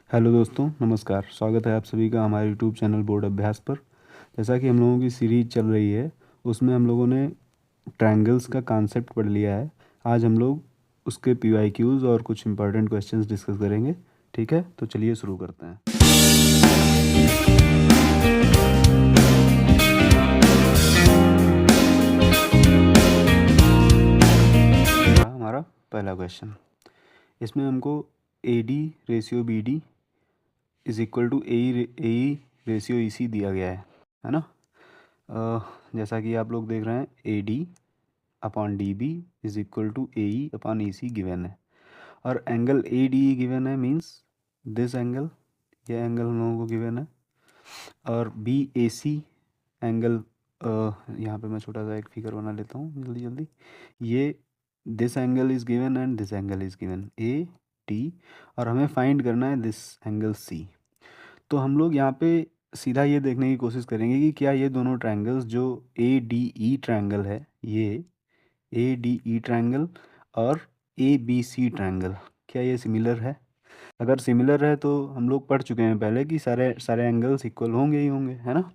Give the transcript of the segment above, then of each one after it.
Hello दोस्तों, नमस्कार। स्वागत है आप सभी का हमारे यूट्यूब चैनल बोर्ड अभ्यास पर। जैसा कि हम लोगों की सीरीज चल रही है, उसमें हम लोगों ने ट्रायंगल्स का कॉन्सेप्ट पढ़ लिया है। आज हम लोग उसके पीवाईक्यूज़ और कुछ इंपॉर्टेंट क्वेश्चंस डिस्कस करेंगे। ठीक है, तो चलिए शुरू करते हैं। हमारा पहला क्वेश्चन, इसमें हमको A D ratio B D is equal to A ratio E C दिया गया है ना। जैसा कि आप लोग देख रहे हैं, A D upon D B is equal to A E upon E C given है, और angle A D E given है, मीन्स दिस एंगल, ये एंगल हम लोगों को गिवन है। और बी ए सी एंगल, यहाँ पे मैं छोटा सा एक फिगर बना लेता हूँ जल्दी जल्दी। ये this angle is given and this angle is given, A T, और हमें फाइंड करना है दिस एंगल सी। तो हम लोग यहाँ पे सीधा ये देखने की कोशिश करेंगे कि क्या ये दोनों ट्रायंगल्स, जो ए डी ई ट्रायंगल है, ये ए डी ई ट्रायंगल और ए बी सी ट्रायंगल, क्या ये सिमिलर है। अगर सिमिलर है तो हम लोग पढ़ चुके हैं पहले कि सारे सारे एंगल्स इक्वल होंगे ही होंगे, है ना।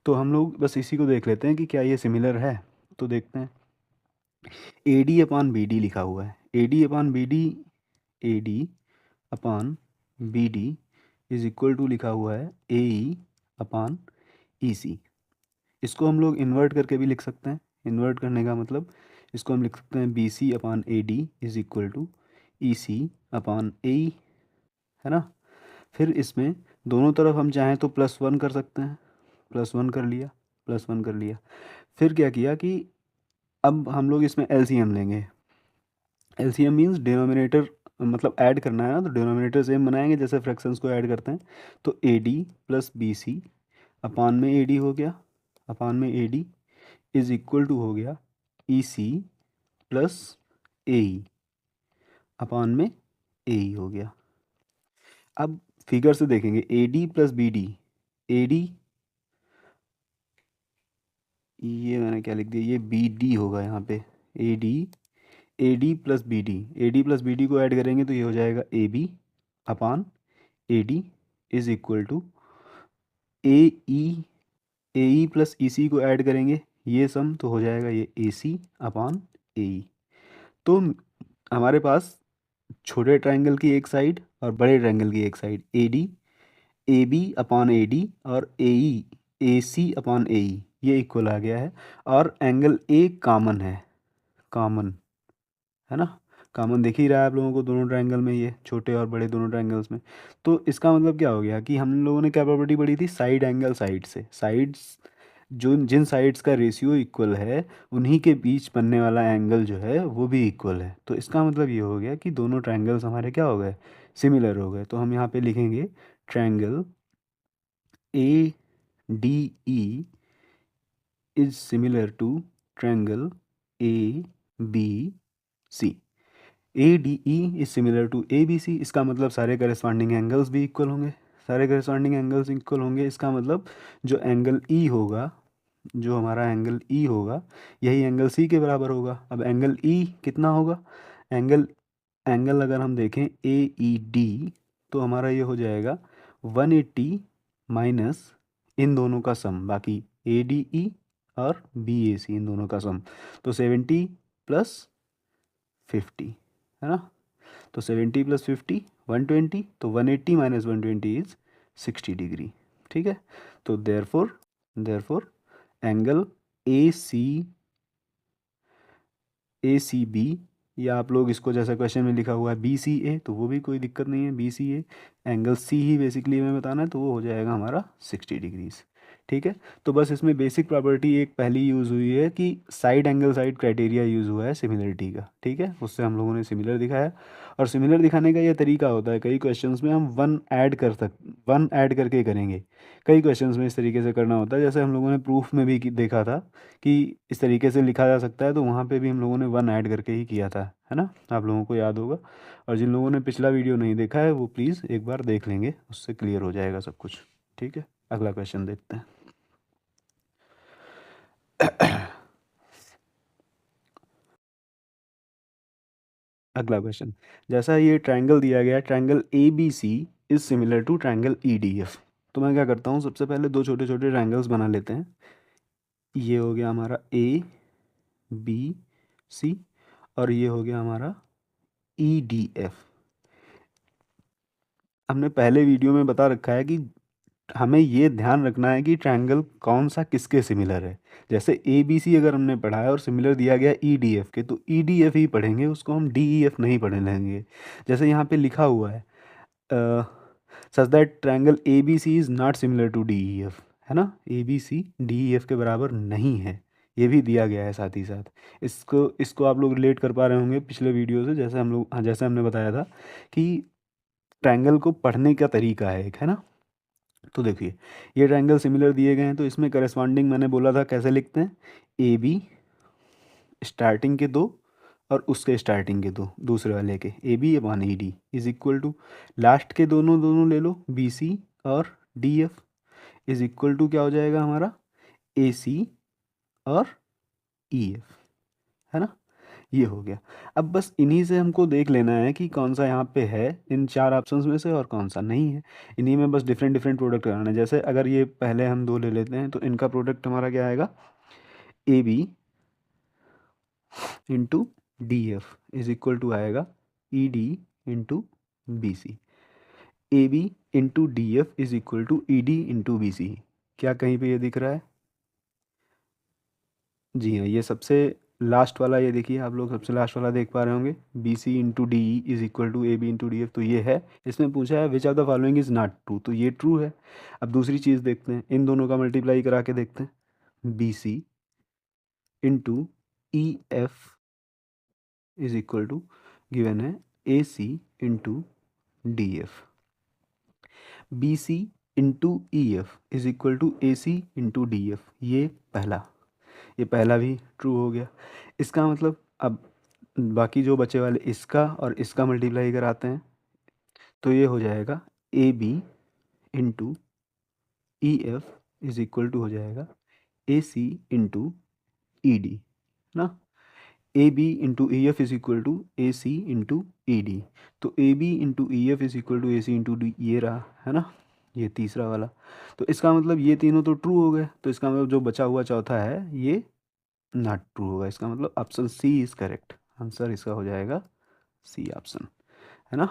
तो हम लोग बस इसी को देख लेते हैं कि क्या ये सिमिलर है। तो देखते हैं, A D upon B D लिखा हुआ है, A D upon B D, A D upon B D is equal to लिखा हुआ है ए ई अपॉन ई सी। इसको हम लोग इन्वर्ट करके भी लिख सकते हैं। इन्वर्ट करने का मतलब, इसको हम लिख सकते हैं B C upon A D is equal to E C upon A, है ना। फिर इसमें दोनों तरफ हम चाहें तो +1 कर सकते हैं, +1 कर लिया, +1 कर लिया। फिर क्या किया कि अब हम लोग इसमें एलसीएम लेंगे। एलसीएम मीन्स डिनोमिनेटर, मतलब ऐड करना है ना, तो डिनोमिनेटर सेम बनाएंगे जैसे फ्रैक्शंस को ऐड करते हैं। तो A D plus B C upon में ए डी हो गया, अपान में A D is equal to हो गया ई सी प्लस ए ई, अपान में ए ई हो गया। अब फिगर से देखेंगे, A D plus B D, A D, ये मैंने क्या लिख दिया, ये बी डी होगा यहाँ पे, A D plus B D, A D plus B D को ऐड करेंगे तो ये हो जाएगा A B upon A D is equal to A E plus E C को ऐड करेंगे, ये सम तो हो जाएगा ये ए सी अपान ए ई। तो हमारे पास छोटे ट्रायंगल की एक साइड और बड़े ट्रायंगल की एक side, A B upon A D और ए सी अपॉन ए ई, ये इक्वल आ गया है। और एंगल ए कॉमन है, कॉमन, है ना। कॉमन दिख ही रहा है आप लोगों को दोनों ट्रायंगल में, ये छोटे और बड़े दोनों ट्रायंगल्स में। तो इसका मतलब क्या हो गया कि हम लोगों ने क्या प्रॉपर्टी पढ़ी थी, साइड एंगल साइड से, साइड्स जो जिन साइड्स का रेशियो इक्वल है उन्हीं के बीच बनने वाला एंगल जो है वो भी इक्वल है। तो इसका मतलब ये हो गया कि दोनों ट्रायंगल्स हमारे क्या हो गए, सिमिलर हो गए। तो हम यहाँ पे लिखेंगे triangle A D E is similar to triangle A B C. A D E is similar to A B C, इसका मतलब सारे करस्पॉन्डिंग एंगल्स भी इक्वल होंगे, सारे करस्पॉन्डिंग एंगल्स इक्वल होंगे। इसका मतलब जो एंगल ई होगा, जो हमारा एंगल ई होगा, यही एंगल सी के बराबर होगा। अब एंगल ई कितना होगा, एंगल एंगल अगर हम देखें ए ई डी, तो हमारा ये हो जाएगा 180 माइनस इन दोनों का सम, बाकी ए डी ई और बी ए सी, इन दोनों का सम, तो 70 प्लस 50, है ना। तो 70 प्लस 50 120, तो 180 माइनस 120 इज 60 डिग्री। ठीक है। तो therefore therefore angle A C B, या आप लोग इसको जैसा क्वेश्चन में लिखा हुआ है बी सी ए, तो वो भी कोई दिक्कत नहीं है, B C A angle C ही बेसिकली हमें बताना है, तो वो हो जाएगा हमारा 60 डिग्रीज। ठीक है। तो बस इसमें बेसिक प्रॉपर्टी एक पहली यूज़ हुई है कि side angle side criteria use हुआ है सिमिलरिटी का। ठीक है, उससे हम लोगों ने सिमिलर दिखाया। और सिमिलर दिखाने का ये तरीका होता है, कई क्वेश्चंस में हम वन ऐड करके करेंगे। कई क्वेश्चंस में इस तरीके से करना होता है, जैसे हम लोगों ने प्रूफ में भी देखा था कि इस तरीके से लिखा जा सकता है, तो वहाँ पे भी हम लोगों ने वन ऐड करके ही किया था, है ना। आप लोगों को याद होगा। और जिन लोगों ने पिछला वीडियो नहीं देखा है वो प्लीज़ एक बार देख लेंगे, उससे क्लियर हो जाएगा सब कुछ। ठीक है, अगला क्वेश्चन देखते हैं। अगला क्वेश्चन, जैसा ये ट्रायंगल दिया गया, triangle A B C is similar to triangle EDF। तो मैं क्या करता हूँ, सबसे पहले दो छोटे छोटे ट्रायंगल्स बना लेते हैं। ये हो गया हमारा ABC और ये हो गया हमारा EDF। हमने पहले वीडियो में बता रखा है कि हमें ये ध्यान रखना है कि ट्रायंगल कौन सा किसके सिमिलर है। जैसे ABC अगर हमने पढ़ा है और सिमिलर दिया गया EDF के, तो EDF ही पढ़ेंगे, उसको हम DEF नहीं पढ़ने लेंगे। जैसे यहाँ पे लिखा हुआ है such that triangle ABC is not similar to DEF, है ना। ABC DEF के बराबर नहीं है, ये भी दिया गया है साथ ही साथ। इसको इसको आप लोग रिलेट कर पा रहे होंगे पिछले वीडियो से, जैसे हम लोग जैसे हमने बताया था कि ट्रायंगल को पढ़ने का तरीका है एक, है ना। तो देखिए ये ट्रायंगल सिमिलर दिए गए हैं, तो इसमें करस्पॉन्डिंग मैंने बोला था कैसे लिखते हैं, AB स्टार्टिंग के दो और उसके स्टार्टिंग के दो, दूसरे वाले के AB upon ED is equal to last के दोनों दोनों ले लो BC और DF इज इक्वल टू क्या हो जाएगा हमारा AC और EF, है ना। ये हो गया। अब बस इन्हीं से हमको देख लेना है कि कौन सा यहाँ पे है इन चार ऑप्शंस में से और कौन सा नहीं है। इन्हीं में बस डिफरेंट डिफरेंट प्रोडक्ट कराना है। जैसे अगर ये पहले हम दो ले लेते हैं, तो इनका प्रोडक्ट हमारा क्या आएगा, AB into DF is equal to आएगा ED into BC। AB into DF is equal to ED into BC। क्या कहीं पे ये दिख रहा है? जी हाँ, ये सबसे लास्ट वाला, ये देखिए आप लोग सबसे लास्ट वाला देख पा रहे होंगे, BC into DE is equal to AB into DF। तो ये है। इसमें पूछा है which of the following is not true, तो ये ट्रू है। अब दूसरी चीज़ देखते हैं, इन दोनों का मल्टीप्लाई करा के देखते हैं। BC into EF is equal to given है AC into DF। BC into EF is equal to AC into DF, ये पहला भी ट्रू हो गया। इसका मतलब अब बाकी जो बचे वाले इसका और इसका मल्टीप्लाई कराते हैं, तो ये हो जाएगा AB into EF is equal to हो जाएगा AC इंटू ED, ना। AB into EF is equal to AC into ED। तो AB into EF is equal to AC into D, ये रहा, है ना, ये तीसरा वाला। तो इसका मतलब ये तीनों तो ट्रू हो गए, तो इसका मतलब जो बचा हुआ चौथा है ये नॉट ट्रू होगा। इसका मतलब option C is correct answer, इसका हो जाएगा सी ऑप्शन, है ना।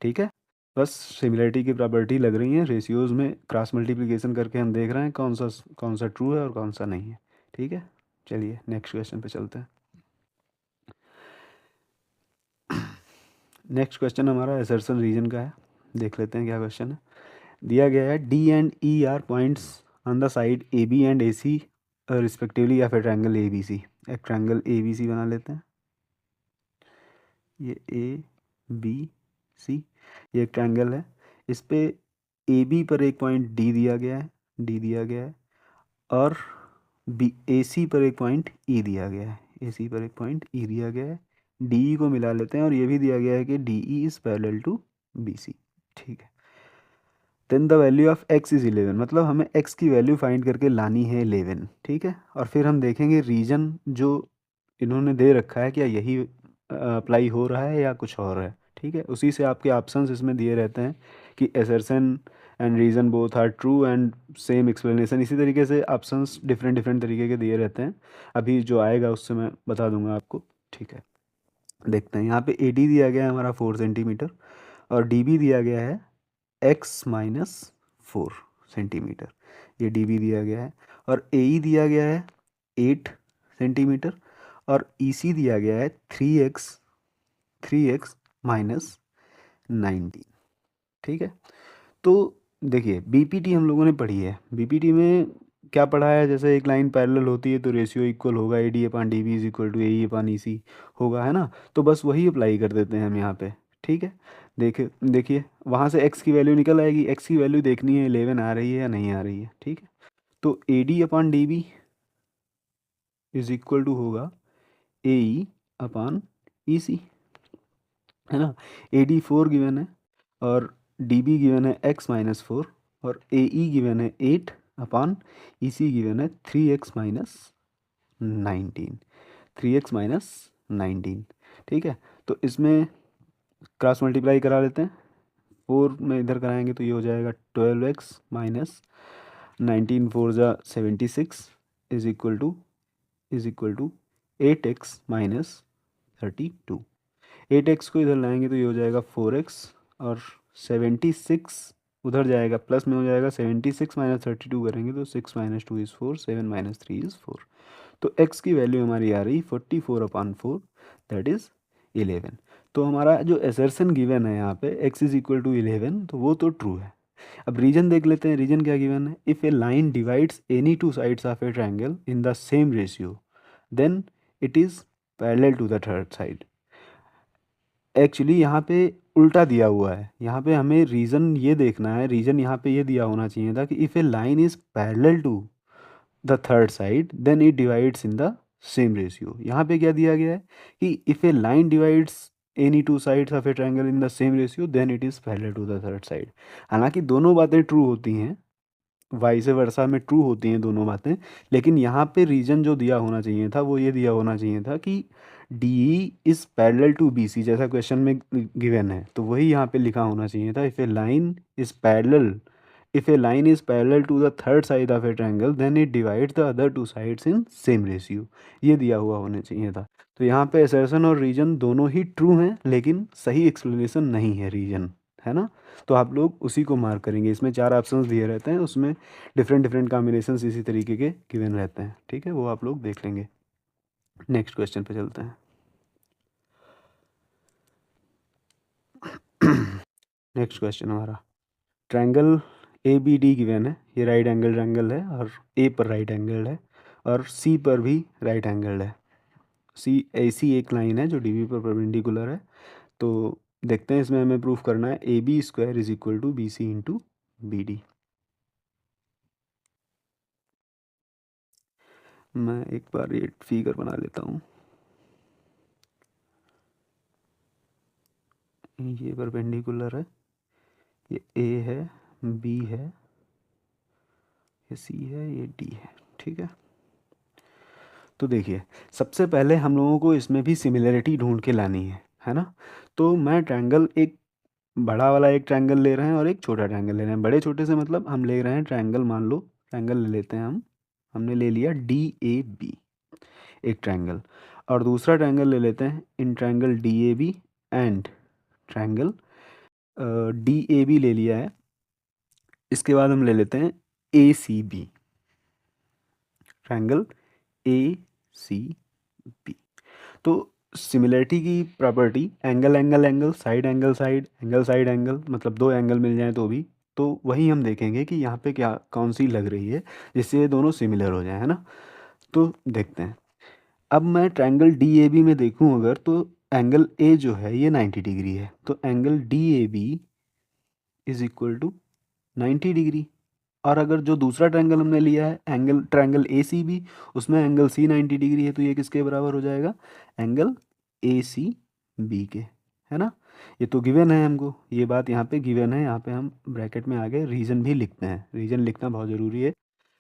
ठीक है, बस सिमिलरिटी की प्रॉपर्टी लग रही है रेशियोज़ में, क्रॉस मल्टीप्लिकेशन करके हम देख रहे हैं कौन सा ट्रू है और कौन सा नहीं है। ठीक है, चलिए नेक्स्ट क्वेश्चन पे चलते हैं। नेक्स्ट क्वेश्चन हमारा असर्शन रीजन का है, देख लेते हैं क्या क्वेश्चन है। दिया गया है D and E are points on the side AB and AC respectively of a triangle ABC। एक ट्रायंगल ABC बना लेते हैं, ये ABC, ये एक ट्रायंगल है। इस पे AB पर एक पॉइंट D दिया गया है, D दिया गया है, और AC पर एक पॉइंट E दिया गया है, AC पर एक पॉइंट E दिया गया है। DE को मिला लेते हैं और ये भी दिया गया है कि DE is parallel to BC। ठीक है, then the value of x is 11, मतलब हमें x की वैल्यू फाइंड करके लानी है 11। ठीक है, और फिर हम देखेंगे रीजन जो इन्होंने दे रखा है क्या यही अप्लाई हो रहा है या कुछ और है। ठीक है, उसी से आपके ऑप्शंस इसमें दिए रहते हैं कि assertion and reason both are true and same explanation, इसी तरीके से ऑप्शंस डिफरेंट डिफरेंट तरीके के दिए रहते हैं। अभी जो आएगा उससे मैं बता दूंगा आपको। ठीक है, देखते हैं। यहाँ पे AD दिया गया है हमारा 4 सेंटीमीटर और DB दिया गया है x-4 सेंटीमीटर, ये DB दिया गया है। और AE दिया गया है 8 सेंटीमीटर और EC दिया गया है 3x माइनस 19। ठीक है, तो देखिए BPT हम लोगों ने पढ़ी है, BPT में क्या पढ़ा है, जैसे एक लाइन पैरेलल होती है तो रेशियो इक्वल होगा AD upon DB is equal to AE upon EC होगा, है ना। तो बस वही अप्लाई कर देते हैं हम यहाँ पे। ठीक है, देखिए देखिए वहाँ से x की वैल्यू निकल आएगी, x की वैल्यू देखनी है 11 आ रही है या नहीं आ रही है। ठीक है, तो AD upon DB is equal to होगा AE अपान EC, है ना। AD 4 गिवन है और DB गिवन है x-4 और AE गिवन है 8 अपान EC गिवन है 3x-19। ठीक है, तो इसमें क्रॉस मल्टीप्लाई करा लेते हैं। 4 में इधर कराएंगे तो ये हो जाएगा 12x माइनस 19 4 जा 76 is equal to 8x minus 32। 8x को इधर लाएंगे तो ये हो जाएगा 4x और 76 उधर जाएगा प्लस में हो जाएगा 76 माइनस 32 करेंगे तो 6 माइनस 2 इज़ 4 7 माइनस 3 इज़ 4। तो x की वैल्यू हमारी आ रही 44/4 दैट इज़ 11। तो हमारा जो एसर्शन गिवन है यहाँ पे x इज इक्वल टू 11 तो वो तो ट्रू है। अब रीजन देख लेते हैं, रीजन क्या गिवन है, if a line divides any two sides of a triangle in the same ratio then it is parallel to the third side. Actually यहाँ पे उल्टा दिया हुआ है, यहाँ पे हमें रीज़न ये देखना है, रीज़न यहाँ पे ये दिया होना चाहिए था कि if a line is parallel to the third side then it divides in the same ratio. यहाँ पे क्या दिया गया है कि if a line divides any two sides of a triangle in the same ratio then it is parallel to the third side. हालांकि दोनों बातें ट्रू होती हैं, वाइस वर्सा में ट्रू होती हैं दोनों बातें, लेकिन यहाँ पे रीजन जो दिया होना चाहिए था वो ये दिया होना चाहिए था कि D is parallel to B C, जैसा क्वेश्चन में गिवन है तो वही यहाँ पे लिखा होना चाहिए था। If a line is parallel to the third side of a triangle then it divides the other two sides in same ratio, ये दिया हुआ होना चाहिए था। तो यहाँ पे असर्शन और रीजन दोनों ही ट्रू हैं लेकिन सही एक्सप्लेनेशन नहीं है रीजन, है ना। तो आप लोग उसी को मार्क करेंगे। इसमें 4 ऑप्शंस दिए रहते हैं, उसमें डिफरेंट डिफरेंट कॉम्बिनेशंस इसी तरीके के गिवन रहते हैं, ठीक है, वो आप लोग देख लेंगे। नेक्स्ट क्वेश्चन पे चलते हैं। नेक्स्ट क्वेश्चन हमारा triangle A B D given है, ये राइट एंगल ट्रायंगल है और ए पर राइट एंगल है और सी पर भी राइट एंगल है। सी ऐसी एक लाइन है जो डी बी पर परपेंडिकुलर है। तो देखते हैं, इसमें हमें प्रूफ करना है A B square is equal to B C into B D. मैं एक बार ये फिगर बना लेता हूँ। ये परपेंडिकुलर है, ये ए है, बी है, ये सी है, ये डी है, ठीक है। तो देखिए सबसे पहले हम लोगों को इसमें भी सिमिलरिटी ढूंढ के लानी है ना। तो मैं ट्रायंगल एक बड़ा वाला एक ट्रायंगल ले रहे हैं और एक छोटा ट्रायंगल ले रहे हैं। बड़े छोटे से मतलब हम ले रहे हैं ट्रायंगल, मान लो ट्रायंगल ले लेते हैं हमने ले लिया डी ए बी एक ट्रायंगल, और दूसरा ट्रायंगल ले लेते हैं इन triangle D A B and triangle D A B ले लिया है। इसके बाद हम ले लेते हैं A C B, triangle A C B. तो सिमिलरिटी की property angle angle angle, side angle side angle side angle, मतलब दो एंगल मिल जाए तो भी, तो वही हम देखेंगे कि यहाँ पे क्या कौन सी लग रही है जिससे ये दोनों सिमिलर हो जाए, है ना। तो देखते हैं, अब मैं ट्रायंगल डी ए बी में देखूँ अगर, तो एंगल ए जो है ये 90 डिग्री है, तो angle D A B is equal to 90 degree. और अगर जो दूसरा ट्रायंगल हमने लिया है angle triangle A C B, उसमें एंगल सी 90 डिग्री है, तो ये किसके बराबर हो जाएगा, एंगल ए सी बी के, है ना। ये तो गिवन है हमको, ये बात यहाँ पे गिवन है, यहाँ पे हम ब्रैकेट में आगे रीज़न भी लिखते हैं, रीज़न लिखना बहुत ज़रूरी है,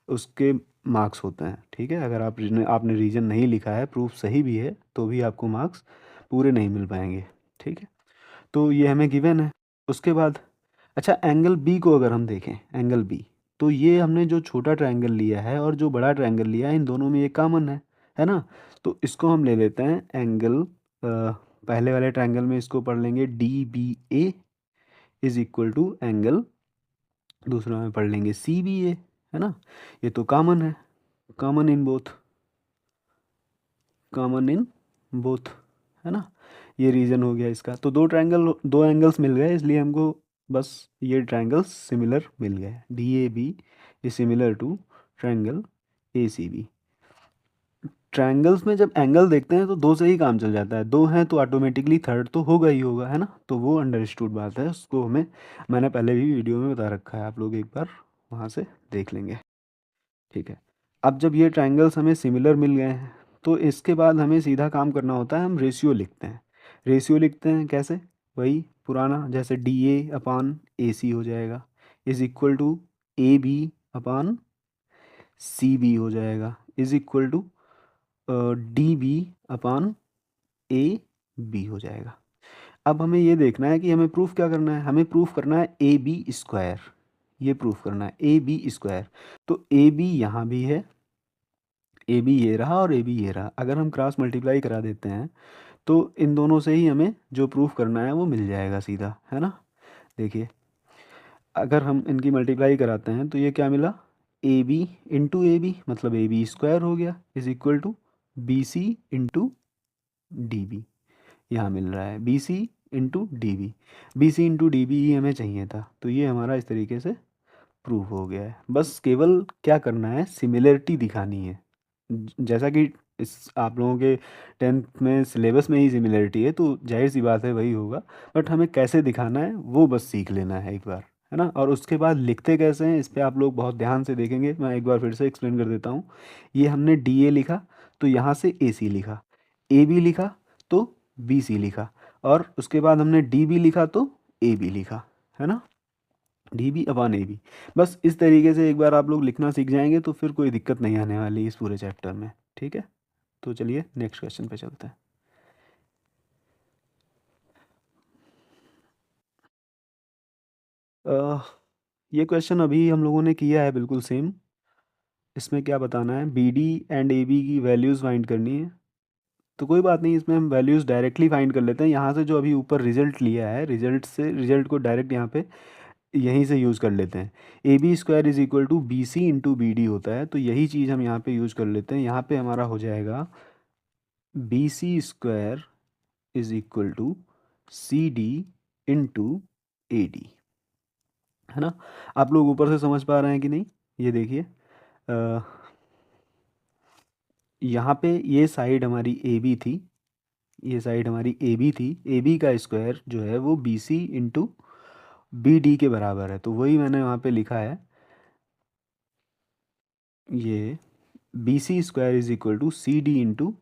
उसके मार्क्स होते हैं, ठीक है। अगर आपने रीज़न नहीं लिखा है, प्रूफ सही भी है, तो भी आपको मार्क्स पूरे नहीं मिल पाएंगे, ठीक है। तो ये हमें गिवन है। उसके बाद अच्छा एंगल बी को अगर हम देखें, एंगल बी, तो ये हमने जो छोटा ट्रायंगल लिया है और जो बड़ा ट्रायंगल लिया है, इन दोनों में ये कॉमन है ना। तो इसको हम ले लेते हैं एंगल, पहले वाले ट्रायंगल में इसको पढ़ लेंगे D B A is equal to angle, दूसरा में पढ़ लेंगे सी बी ए, है ना। ये तो कॉमन है, common in both, common in both, है ना। ये रीज़न हो गया इसका। तो दो एंगल्स मिल गए, इसलिए हमको बस ये ट्रायंगल्स सिमिलर मिल गए, D A B is similar to triangle A C B. Triangles में जब एंगल देखते हैं तो दो से ही काम चल जाता है, दो हैं तो ऑटोमेटिकली थर्ड तो होगा ही होगा, है ना। तो वो अंडरस्टूड बात है, उसको मैंने पहले भी वीडियो में बता रखा है, आप लोग एक बार वहाँ से देख लेंगे, ठीक है। अब जब ये ट्रायंगल्स हमें सिमिलर मिल गए हैं तो इसके बाद हमें सीधा काम करना होता है, हम रेशियो लिखते हैं। रेशियो लिखते हैं कैसे, वही पुराना, जैसे D A upon A C हो जाएगा is equal to A B upon C B हो जाएगा is equal to D B upon A B हो जाएगा। अब हमें ये देखना है कि हमें प्रूफ क्या करना है, हमें प्रूफ करना है ए बी स्क्वायर, ये प्रूफ करना है ए बी स्क्वायर। तो ए बी यहाँ भी है, ए बी ये रहा और ए बी ये रहा, अगर हम क्रॉस मल्टीप्लाई करा देते हैं तो इन दोनों से ही हमें जो प्रूफ करना है वो मिल जाएगा सीधा, है ना। देखिए अगर हम इनकी मल्टीप्लाई कराते हैं तो ये क्या मिला, A B into A B मतलब ए बी स्क्वायर हो गया is equal to B C into D B, यहाँ मिल रहा है B C into D B, B C into D B ही हमें चाहिए था, तो ये हमारा इस तरीके से प्रूफ हो गया है। बस केवल क्या करना है, सिमिलरिटी दिखानी है, जैसा कि इस आप लोगों के टेंथ में सिलेबस में ही सिमिलरिटी है तो जाहिर सी बात है वही होगा, बट हमें कैसे दिखाना है वो बस सीख लेना है एक बार, है ना। और उसके बाद लिखते कैसे हैं इस पे आप लोग बहुत ध्यान से देखेंगे, मैं एक बार फिर से एक्सप्लेन कर देता हूँ। ये हमने डी ए लिखा तो यहाँ से ए सी लिखा, ए बी लिखा तो बी सी लिखा, और उसके बाद हमने डी बी लिखा तो ए बी लिखा, है ना, D B upon A B. बस इस तरीके से एक बार आप लोग लिखना सीख जाएंगे तो फिर कोई दिक्कत नहीं आने वाली इस पूरे चैप्टर में, ठीक है। तो चलिए नेक्स्ट क्वेश्चन पे चलते हैं। अह, ये क्वेश्चन अभी हम लोगों ने किया है बिल्कुल सेम। इसमें क्या बताना है, B D and A B की वैल्यूज़ फाइंड करनी है। तो कोई बात नहीं, इसमें हम वैल्यूज़ डायरेक्टली फाइंड कर लेते हैं, यहाँ से जो अभी ऊपर रिजल्ट लिया है रिजल्ट से, रिजल्ट को डायरेक्ट यहाँ पे यहीं से यूज़ कर लेते हैं। A B square is equal to B C into B D होता है, तो यही चीज़ हम यहाँ पे यूज़ कर लेते हैं। यहाँ पे हमारा हो जाएगा B C square is equal to C D into A D, है ना। आप लोग ऊपर से समझ पा रहे हैं कि नहीं, ये देखिए यहाँ पे ये साइड हमारी ए बी थी, ये साइड हमारी ए बी थी, ए बी का स्क्वायर जो है वो B C into B D के बराबर है, तो वही मैंने वहाँ पे लिखा है, ये B C square is equal to C D into,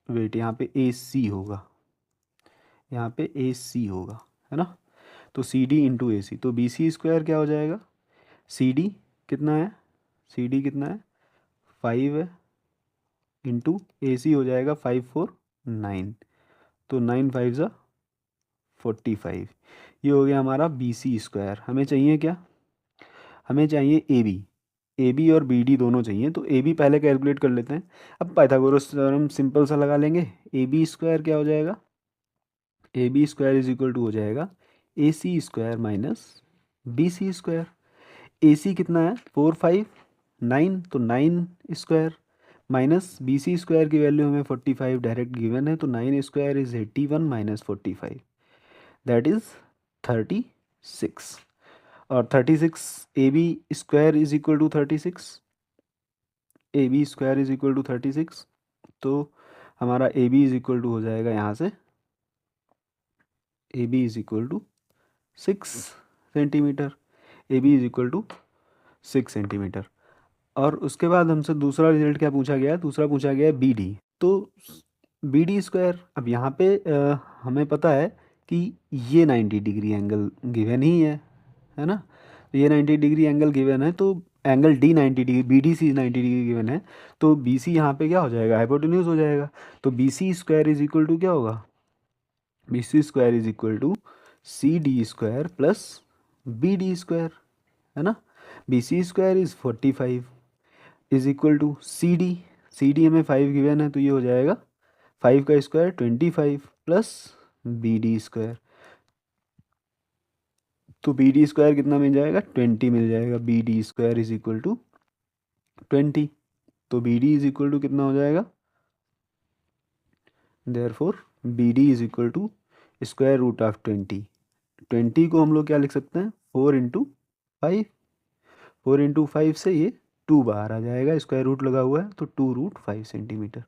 wait यहाँ पे ए सी होगा, यहाँ पे ए सी होगा, है ना। तो सी डी इंटू ए सी, तो बी सी स्क्वायर क्या हो जाएगा, सी डी कितना है, सी डी कितना है 5 है, इंटू ए सी हो जाएगा 5 4 9, तो 9 5 ज़ा 45, ये हो गया हमारा बी सी स्क्वायर। हमें चाहिए क्या, हमें चाहिए ए बी, ए बी और बी डी दोनों चाहिए, तो ए बी पहले कैलकुलेट कर लेते हैं। अब पाइथागोरस थ्योरम सिंपल सा लगा लेंगे, ए बी स्क्वायर क्या हो जाएगा, A B square is equal to हो जाएगा A C square minus B C square. A C कितना है 4 5 9, तो 9 square minus B C square की वैल्यू हमें 45 डायरेक्ट गिवन है, तो 9 square is 81 minus 45, that is 36। और 36 A B square is equal to 36, A B square is equal to 36, तो हमारा A B is equal to हो जाएगा यहाँ से, A B is equal to 6 centimetre, A B is equal to 6 centimetre. और उसके बाद हमसे दूसरा रिजल्ट क्या पूछा गया है, दूसरा पूछा गया है बी डी, तो बी डी स्क्वायर, अब यहाँ पे हमें पता है कि ये 90 डिग्री एंगल गिवन ही है ना, तो ये 90 डिग्री एंगल गिवन है, तो angle D 90 degree, B D C 90 degree given है, तो बी सी यहाँ पे क्या हो जाएगा, हाइपोटेन्यूज हो जाएगा, तो B C square is equal to क्या होगा, B C square is equal to C D square plus B D square, है ना। B C square is 45 is equal to C D हमें 5 गिवन है, तो ये हो जाएगा 5 का square 25 plus B D square, तो बी डी स्क्वायर कितना मिल जाएगा 20 मिल जाएगा, B D square is equal to 20, तो B D is equal to कितना हो जाएगा, therefore B D is equal to square root of 20 को हम लोग क्या लिख सकते हैं 4 × 5, 4 × 5 से ये 2 बाहर आ जाएगा, स्क्वायर रूट लगा हुआ है तो 2√5 सेंटीमीटर,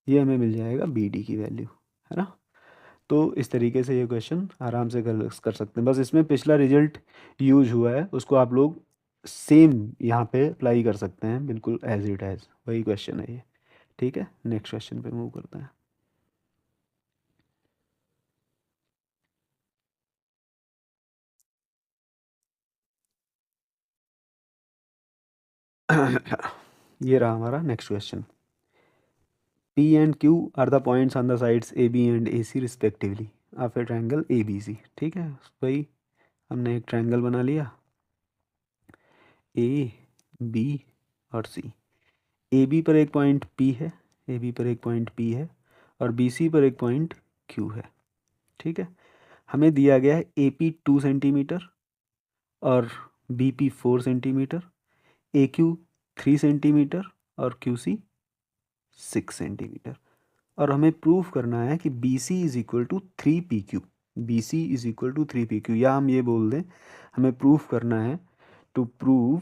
ये हमें मिल जाएगा बी डी की वैल्यू, है ना। तो इस तरीके से ये क्वेश्चन आराम से कर सकते हैं, बस इसमें पिछला रिजल्ट यूज हुआ है उसको आप लोग सेम यहाँ पे अप्लाई कर सकते हैं, बिल्कुल एज इट एज वही क्वेश्चन है ये, ठीक है। नेक्स्ट क्वेश्चन पे मूव करते हैं। ये रहा हमारा next question, P and Q are the points on the sides AB and AC respectively. Of a triangle A B C. ठीक है भाई, हमने एक ट्रायंगल बना लिया ए बी और सी। ए बी पर एक पॉइंट पी है, ए बी पर एक पॉइंट पी है और बी सी पर एक पॉइंट क्यू है। ठीक है, हमें दिया गया है ए पी 2 सेंटीमीटर और B P 4 centimetre, A Q 3 centimetre और क्यू सी 6 सेंटीमीटर। और हमें प्रूव करना है कि B C is equal to 3 P Q, B C is equal to 3 P Q, या हम ये बोल दें हमें प्रूफ करना है to prove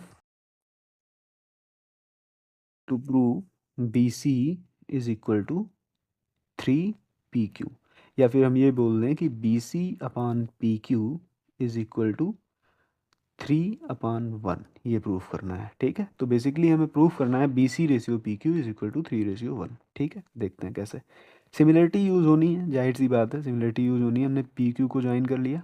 B C is equal to 3 P Q, या फिर हम ये बोल दें कि B C upon P Q is equal to 3/1, ये प्रूफ करना है। ठीक है, तो बेसिकली हमें प्रूफ करना है B C ratio P Q is equal to 3:1। ठीक है, देखते हैं कैसे। सिमिलरिटी यूज़ होनी है, जाहिर सी बात है, सिमिलरिटी यूज़ होनी है। हमने पी क्यू को ज्वाइन कर लिया,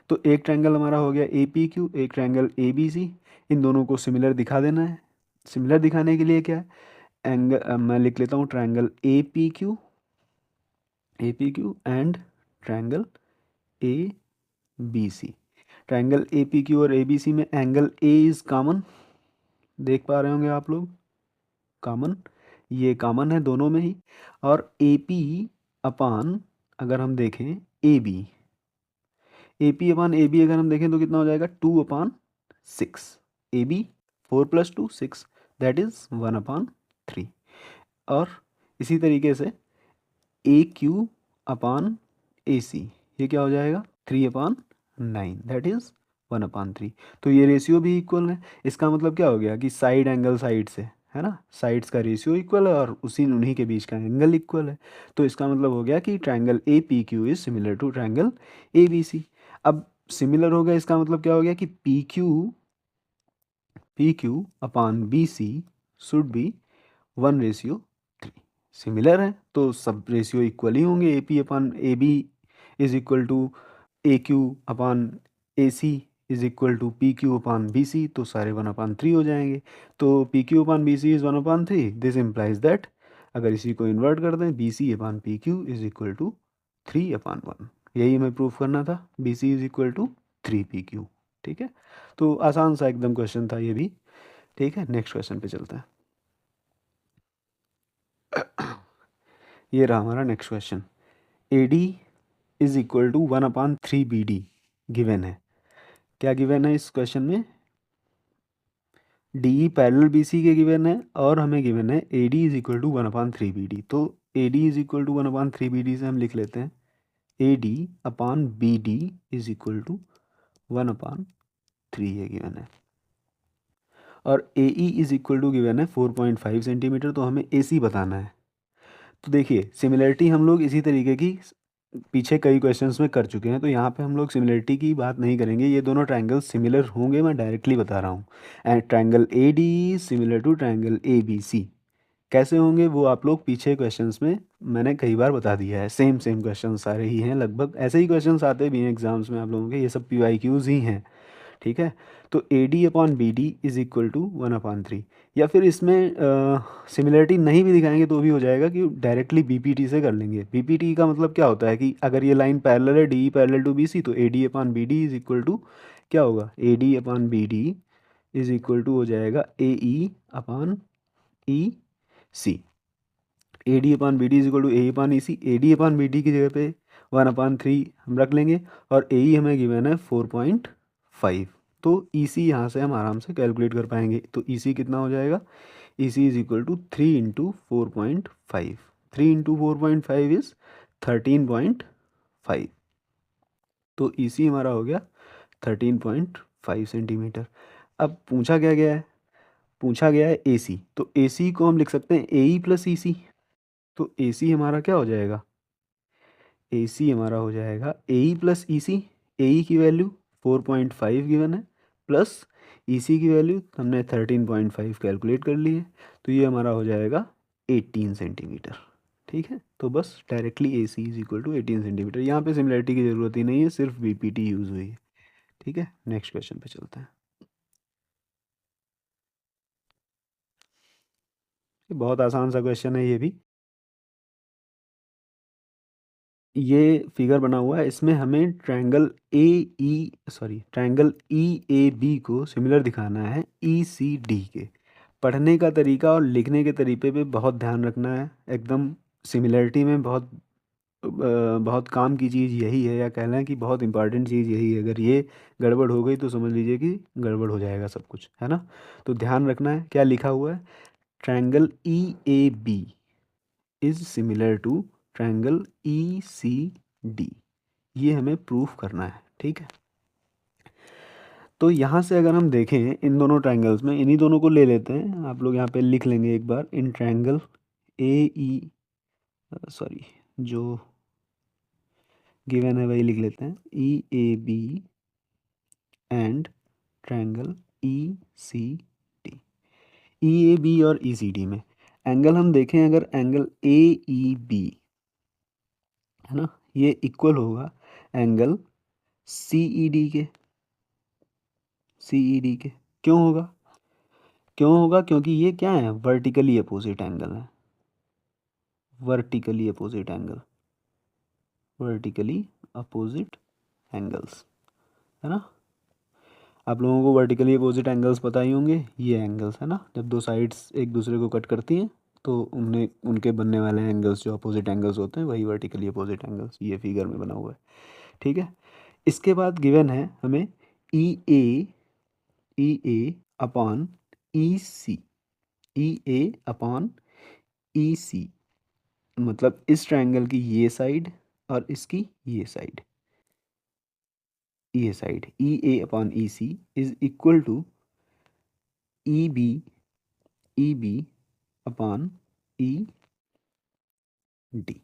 तो एक ट्रायंगल हमारा हो गया ए पी क्यू, एक ट्रायंगल ए बी सी। इन दोनों को सिमिलर दिखा देना है। सिमिलर दिखाने के लिए क्या है, एंगल मैं लिख लेता हूँ triangle A P Q and triangle A B C. Triangle A P Q और ए बी सी में एंगल ए इज़ कॉमन, देख पा रहे होंगे आप लोग, कॉमन, ये कॉमन है दोनों में ही। और ए पी अपान अगर हम देखें A B, A P upon A B अगर हम देखें तो कितना हो जाएगा 2/6। A B 4+2 6, that is 1/3। और इसी तरीके से ए क्यू अपान ए सी, ये क्या हो जाएगा 3/9, दैट इज़ 1/3। तो ये रेशियो भी इक्वल है। इसका मतलब क्या हो गया कि साइड एंगल साइड से, है ना, साइड्स का रेशियो इक्वल है और उन्हीं के बीच का एंगल इक्वल है। तो इसका मतलब हो गया कि triangle A P Q is similar to triangle A B C. अब सिमिलर हो गया, इसका मतलब क्या हो गया कि P Q upon B C should be 1:3। Similar है तो सब रेशियो इक्वल ही होंगे। A P upon A B is equal to A Q upon A C is equal to P Q upon B C, तो सारे 1/3 हो जाएंगे। तो P Q upon B C is 1/3, this implies that अगर इसी को इन्वर्ट कर दें B C upon P Q is equal to 3/1। यही हमें प्रूफ करना था, B C is equal to 3 P Q. ठीक है, तो आसान सा एकदम क्वेश्चन था ये भी। ठीक है, नेक्स्ट क्वेश्चन पे चलते हैं। ये रहा हमारा next question. A D is equal to 1/3 B D given है। क्या गिवन है इस क्वेश्चन में, डी पैरेलल बी सी के गिवन है और हमें गिवन है A D is equal to 1/3 B D. तो A D is equal to 1/3 B D से हम लिख लेते हैं A D upon B D is equal to 1/3, ये गिवन है। और A E is equal to given है 4.5 सेंटीमीटर, तो हमें ए सी बताना है। तो देखिए सिमिलरिटी हम लोग इसी तरीके की पीछे कई क्वेश्चंस में कर चुके हैं, तो यहाँ पे हम लोग सिमिलरिटी की बात नहीं करेंगे। ये दोनों ट्रायंगल सिमिलर होंगे, मैं डायरेक्टली बता रहा हूँ। And triangle A D similar to triangle A B C. कैसे होंगे वो आप लोग पीछे क्वेश्चंस में मैंने कई बार बता दिया है। सेम सेम क्वेश्चन सारे ही हैं, लगभग ऐसे ही क्वेश्चंस आते भी हैं एग्जाम्स में आप लोगों के, ये सब पी वाई क्यूज़ ही हैं। ठीक है, तो A D upon B D is equal to 1/3। या फिर इसमें सिमिलरिटी नहीं भी दिखाएंगे तो भी हो जाएगा कि डायरेक्टली बी पी टी से कर लेंगे। बी पी टी का मतलब क्या होता है कि अगर ये लाइन पैरेलल है D parallel to B C, तो A D upon B D is equal to क्या होगा, A D upon B D is equal to हो जाएगा A E upon E C. A D upon B D is equal to A upon E C. A D upon B D की जगह पे 1/3 हम रख लेंगे और ए ई हमें गिवन है 4.5। तो ई सी यहाँ से हम आराम से कैलकुलेट कर पाएंगे। तो ई सी कितना हो जाएगा, ई C is equal to 3 × 4.5। 3 × 4.5 is 13.5। तो ई सी हमारा हो गया 13.5 सेंटीमीटर। अब पूछा क्या गया है, पूछा गया है ए सी। तो ए सी को हम लिख सकते हैं ए ई प्लस ई सी। तो ए सी हमारा क्या हो जाएगा, ए सी हमारा हो जाएगा A E plus E C. ए ई की वैल्यू 4.5 गिवन है, प्लस ई सी की वैल्यू हमने 13.5 कैलकुलेट कर ली है। तो ये हमारा हो जाएगा 18 सेंटीमीटर। ठीक है, तो बस directly A C is equal to 18 centimetre. यहाँ पे सिमिलरिटी की ज़रूरत ही नहीं है, सिर्फ बी पी टी यूज़ हुई है। ठीक है, नेक्स्ट क्वेश्चन पे चलते हैं। ये बहुत आसान सा क्वेश्चन है ये भी। ये फिगर बना हुआ है, इसमें हमें ट्रायंगल ई ए बी को सिमिलर दिखाना है ई सी डी के। पढ़ने का तरीका और लिखने के तरीके पे बहुत ध्यान रखना है, एकदम सिमिलरिटी में बहुत काम की चीज़ यही है, या कह लें कि बहुत इंपॉर्टेंट चीज़ यही है। अगर ये गड़बड़ हो गई तो समझ लीजिए कि गड़बड़ हो जाएगा सब कुछ, है ना। तो ध्यान रखना है क्या लिखा हुआ है, triangle E A B is similar to triangle E C D, ये हमें प्रूफ करना है, ठीक है। तो यहाँ से अगर हम देखें इन दोनों ट्रायंगल्स में, इन्हीं दोनों को ले लेते हैं, आप लोग यहाँ पे लिख लेंगे एक बार, in triangle A E sorry जो गिवन है वही लिख लेते हैं, E A B and triangle E C D. E A B और ई सी डी में एंगल हम देखें, अगर एंगल ए ई बी है ना, ये इक्वल होगा एंगल सी ई डी के। सी ई डी के क्यों होगा, क्यों होगा, क्योंकि ये क्या है, वर्टिकली अपोजिट एंगल है। Vertically opposite angle, vertically opposite angles, है ना। आप लोगों को वर्टिकली अपोजिट एंगल्स पता ही होंगे, ये एंगल्स है ना, जब दो साइड्स एक दूसरे को कट करती हैं तो उनने उनके बनने वाले एंगल्स जो अपोजिट एंगल्स होते हैं वही वर्टिकली अपोजिट एंगल्स, ये फिगर में बना हुआ है, ठीक है। इसके बाद गिवन है हमें ई A upon E C, E A upon E सी, मतलब इस ट्रायंगल की ये साइड और इसकी ये side E A upon E C is equal to E B upon E D.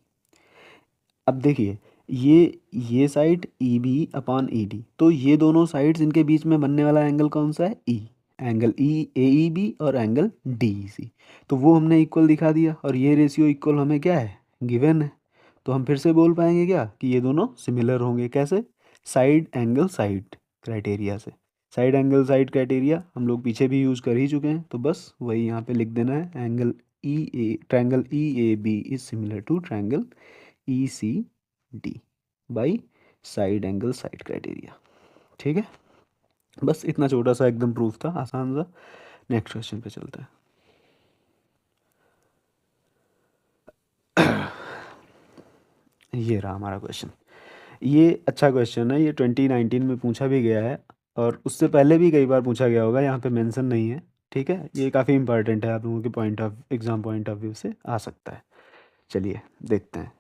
अब देखिए ये side E B upon E D, तो ये दोनों साइड्स इनके बीच में बनने वाला एंगल कौन सा है, ई, एंगल ई ए ई बी और एंगल डी ई सी, तो वो हमने इक्वल दिखा दिया, और ये रेशियो इक्वल हमें क्या है, गिवन है। तो हम फिर से बोल पाएंगे क्या कि ये दोनों सिमिलर होंगे, कैसे, साइड एंगल साइड क्राइटेरिया से। साइड एंगल साइड क्राइटेरिया हम लोग पीछे भी यूज़ कर ही चुके हैं, तो बस वही यहाँ पे लिख देना है, angle triangle E A B is similar to triangle E C D by side angle side criteria, ठीक है। बस इतना छोटा सा एकदम प्रूफ था, आसान सा। नेक्स्ट क्वेश्चन पे चलते हैं। ये रहा हमारा क्वेश्चन, ये अच्छा क्वेश्चन है, ये 2019 में पूछा भी गया है, और उससे पहले भी कई बार पूछा गया होगा, यहाँ पे मेंशन नहीं है, ठीक है। ये काफ़ी इंपॉर्टेंट है, आप लोगों के एग्ज़ाम पॉइंट ऑफ व्यू से आ सकता है। चलिए देखते हैं।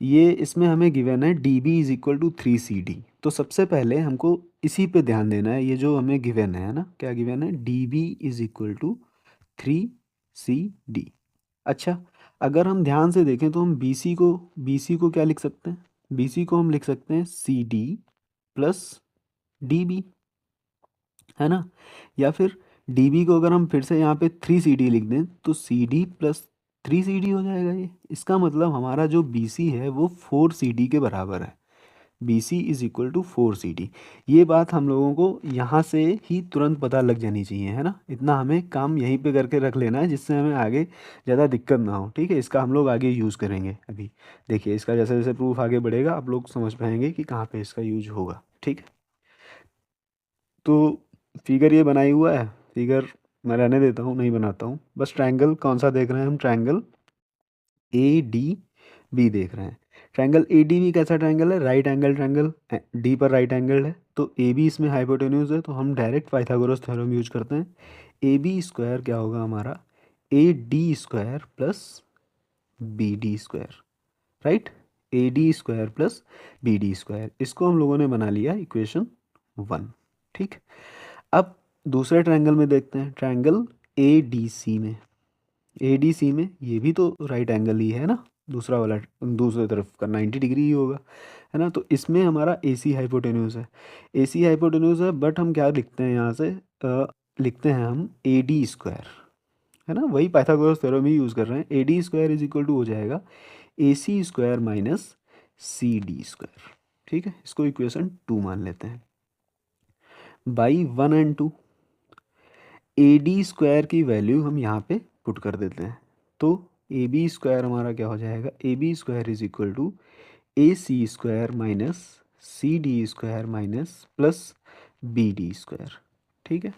ये इसमें हमें गिवन है D B is equal to 3 CD। तो सबसे पहले हमको इसी पे ध्यान देना है, ये जो हमें गिवन है ना, क्या गिवन है, D B is equal to 3 CD। अच्छा, अगर हम ध्यान से देखें तो हम बी सी को क्या लिख सकते हैं, बी सी को हम लिख सकते हैं C D plus D B, है ना। या फिर डी बी को अगर हम फिर से यहाँ पे 3 CD लिख दें तो सी डी प्लस 3 CD हो जाएगा। ये इसका मतलब हमारा जो बी सी है वो 4 CD के बराबर है। B C is equal to 4 CD। ये बात हम लोगों को यहाँ से ही तुरंत पता लग जानी चाहिए, है ना। इतना हमें काम यहीं पे करके रख लेना है जिससे हमें आगे ज़्यादा दिक्कत ना हो, ठीक है। इसका हम लोग आगे यूज़ करेंगे। अभी देखिए इसका जैसे जैसे प्रूफ आगे बढ़ेगा आप लोग समझ पाएंगे कि कहाँ पे इसका यूज होगा, ठीक है। तो फिगर ये बनाई हुआ है, फिगर मैं रहने देता हूँ, नहीं बनाता हूँ। बस ट्रायंगल कौन सा देख रहे हैं हम, ट्रायंगल ए डी बी देख रहे हैं। ट्रायंगल ए डी बी कैसा ट्रायंगल है, राइट एंगल ट्रायंगल, डी पर राइट एंगल है, तो ए बी इसमें हाइपोटेन्यूज है, तो हम डायरेक्ट पाइथागोरस थ्योरम यूज करते हैं। ए बी स्क्वायर क्या होगा हमारा, A D square plus B D square, right, A D square plus B D square, इसको हम लोगों ने बना लिया इक्वेशन 1, ठीक। अब दूसरे ट्रायंगल में देखते हैं, ट्रायंगल ए डी सी में, ए डी सी में ये भी तो राइट एंगल ही है ना, दूसरा वाला दूसरे तरफ का 90 डिग्री ही होगा, है ना। तो इसमें हमारा ए सी हाइपोटेन्यूज है, ए सी हाइपोटेन्यूज है, बट हम क्या लिखते हैं यहाँ से, लिखते हैं हम ए डी स्क्वायर, है ना, वही पाइथागोरस थ्योरम ही यूज़ कर रहे हैं। A D square is equal to हो जाएगा A C square minus C D square, ठीक है। इसको इक्वेशन 2 मान लेते हैं। बाई 1 और 2, ए डी स्क्वायर की वैल्यू हम यहाँ पे पुट कर देते हैं, तो ए बी स्क्वायर हमारा क्या हो जाएगा, A B square is equal to A C square minus C D square minus plus B D square, ठीक है,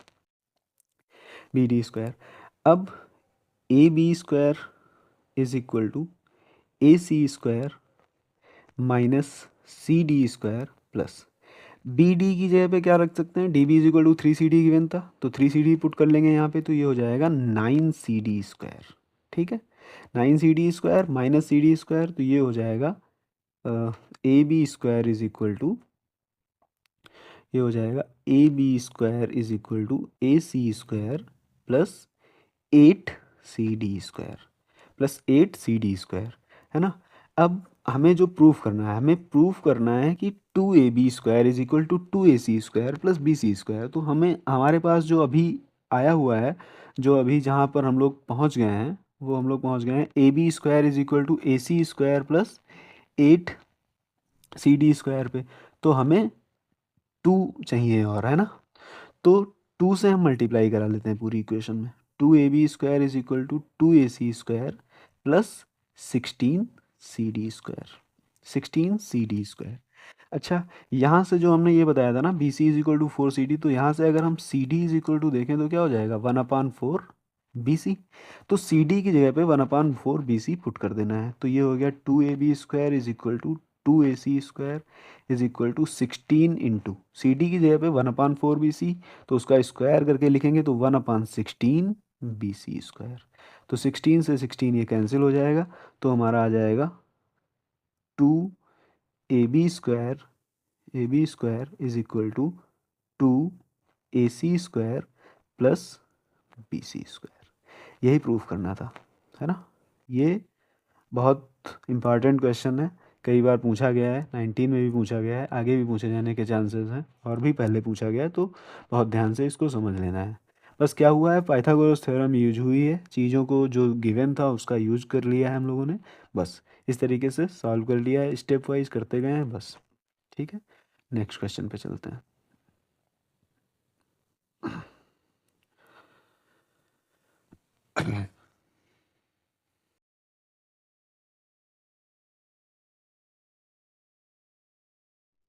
बी डी स्क्वायर। अब A B square is equal to A C square minus C D square plus B D की जगह पे क्या रख सकते हैं, D B is equal to 3 CD given था, तो 3 CD पुट कर लेंगे यहाँ पे, तो ये हो जाएगा 9 CD स्क्वायर, ठीक है, 9 CD square minus C D square, तो ये हो जाएगा A B square is equal to, ये हो जाएगा A B square is equal to A C square plus 8 CD square plus 8 CD square, है ना। अब हमें जो प्रूफ करना है, हमें प्रूफ करना है कि 2AB square is equal to 2AC square plus BC square. तो हमें हमारे पास जो अभी आया हुआ है, जो अभी जहाँ पर हम लोग पहुँच गए हैं, वो हम लोग पहुँच गए हैं AB square is equal to AC square plus 8 CD square पे। तो हमें 2 चाहिए और, है ना, तो 2 से हम मल्टीप्लाई करा लेते हैं पूरी इक्वेशन में। 2AB square is equal to 2AC square plus 16 CD square, 16 CD square. अच्छा, यहाँ से जो हमने ये बताया था ना BC is equal to 4CD, तो यहाँ से अगर हम CD इज इक्वल टू देखें तो क्या हो जाएगा 1/4 BC। तो CD की जगह पे 1/4 BC पुट कर देना है, तो ये हो गया 2AB square is equal to 2AC square is equal to 16 into C D की जगह पे 1/4 BC, तो उसका स्क्वायर करके लिखेंगे तो 1/16 BC स्क्वायर। तो 16 से 16 ये कैंसिल हो जाएगा, तो हमारा आ जाएगा 2AB square is equal to 2AC square plus BC square. यही प्रूफ करना था, है ना। ये बहुत इम्पॉर्टेंट क्वेश्चन है, कई बार पूछा गया है, 19 में भी पूछा गया है, आगे भी पूछे जाने के चांसेस हैं, और भी पहले पूछा गया है, तो बहुत ध्यान से इसको समझ लेना है। बस क्या हुआ है, पाइथागोरस थ्योरम यूज हुई है, चीज़ों को जो गिवन था उसका यूज कर लिया है हम लोगों ने, बस इस तरीके से सॉल्व कर लिया है, स्टेप वाइज करते गए हैं बस, ठीक है। नेक्स्ट क्वेश्चन पे चलते हैं।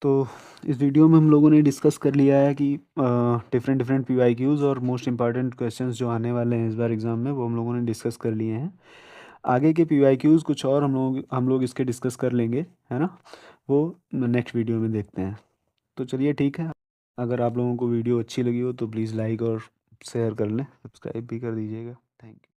तो इस वीडियो में हम लोगों ने डिस्कस कर लिया है कि डिफरेंट डिफरेंट PYQs और मोस्ट इंपॉर्टेंट क्वेश्चंस जो आने वाले हैं इस बार एग्ज़ाम में, वो हम लोगों ने डिस्कस कर लिए हैं। आगे के PYQs कुछ और हम लोग इसके डिस्कस कर लेंगे, है ना, वो नेक्स्ट वीडियो में देखते हैं। तो चलिए ठीक है, अगर आप लोगों को वीडियो अच्छी लगी हो तो प्लीज़ लाइक और शेयर कर लें, सब्सक्राइब भी कर दीजिएगा। Thank you.